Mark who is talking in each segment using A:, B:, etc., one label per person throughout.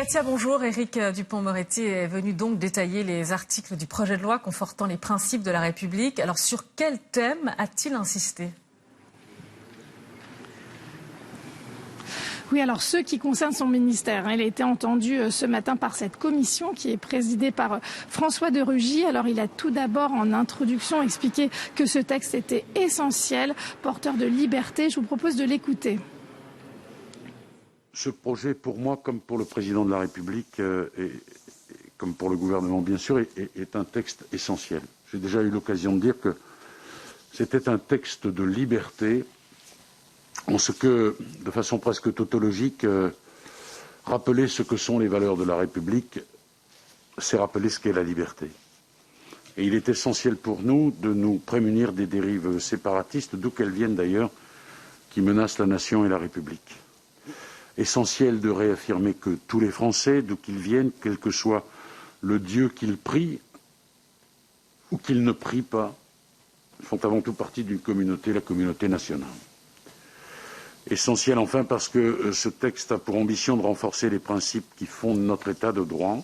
A: Katia, bonjour. Éric Dupond-Moretti est venu donc détailler les articles du projet de loi confortant les principes de la République. Alors, sur quel thème a-t-il insisté ?
B: Oui, alors ceux qui concernent son ministère. Il a été entendu ce matin par cette commission qui est présidée par François de Rugy. Alors il a tout d'abord en introduction expliqué que ce texte était essentiel, porteur de liberté. Je vous propose de l'écouter.
C: Ce projet, pour moi, comme pour le président de la République, et comme pour le gouvernement bien sûr, est un texte essentiel. J'ai déjà eu l'occasion de dire que c'était un texte de liberté, en ce que, de façon presque tautologique, rappeler ce que sont les valeurs de la République, c'est rappeler ce qu'est la liberté. Et il est essentiel pour nous de nous prémunir des dérives séparatistes, d'où qu'elles viennent d'ailleurs, qui menacent la nation et la République. Essentiel de réaffirmer que tous les Français, d'où qu'ils viennent, quel que soit le Dieu qu'ils prient ou qu'ils ne prient pas, font avant tout partie d'une communauté, la communauté nationale. Essentiel enfin parce que ce texte a pour ambition de renforcer les principes qui fondent notre État de droit,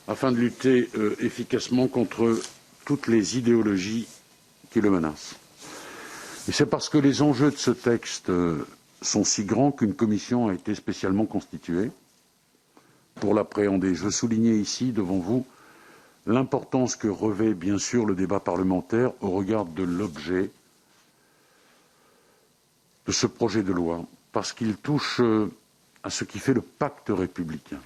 C: afin de lutter efficacement contre toutes les idéologies qui le menacent. Et c'est parce que les enjeux de ce texte sont si grands qu'une commission a été spécialement constituée pour l'appréhender. Je veux souligner ici, devant vous, l'importance que revêt bien sûr le débat parlementaire au regard de l'objet de ce projet de loi, parce qu'il touche à ce qui fait le pacte républicain.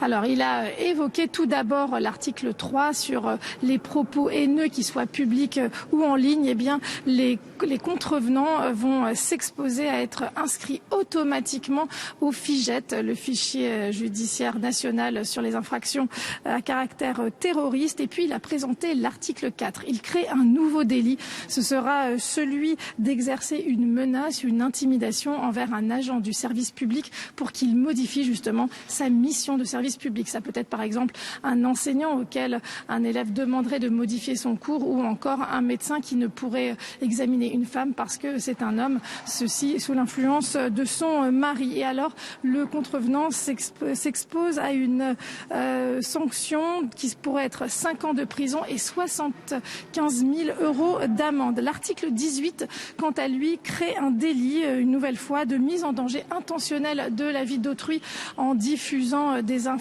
B: Alors, il a évoqué tout d'abord l'article 3 sur les propos haineux, qu'ils soient publics ou en ligne. Eh bien, les contrevenants vont s'exposer à être inscrits automatiquement au FIJET, le fichier judiciaire national sur les infractions à caractère terroriste. Et puis, il a présenté l'article 4. Il crée un nouveau délit. Ce sera celui d'exercer une menace, une intimidation envers un agent du service public pour qu'il modifie justement sa mission de service public. Ça peut être par exemple un enseignant auquel un élève demanderait de modifier son cours, ou encore un médecin qui ne pourrait examiner une femme parce que c'est un homme, ceci sous l'influence de son mari. Et alors le contrevenant s'expose à une sanction qui pourrait être 5 ans de prison et 75 000 € d'amende. L'article 18, quant à lui, crée un délit, une nouvelle fois, de mise en danger intentionnelle de la vie d'autrui en diffusant des informations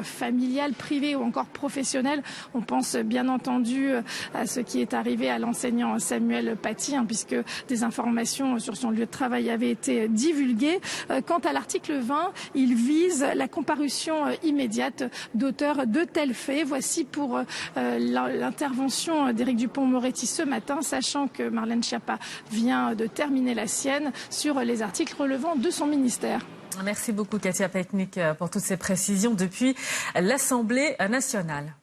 B: familiales, privées ou encore professionnelles. On pense bien entendu à ce qui est arrivé à l'enseignant Samuel Paty, puisque des informations sur son lieu de travail avaient été divulguées. Quant à l'article 20, il vise la comparution immédiate d'auteurs de tels faits. Voici pour l'intervention d'Éric Dupond-Moretti ce matin, sachant que Marlène Schiappa vient de terminer la sienne sur les articles relevant de son ministère.
A: Merci beaucoup Katia Petnik pour toutes ces précisions depuis l'Assemblée nationale.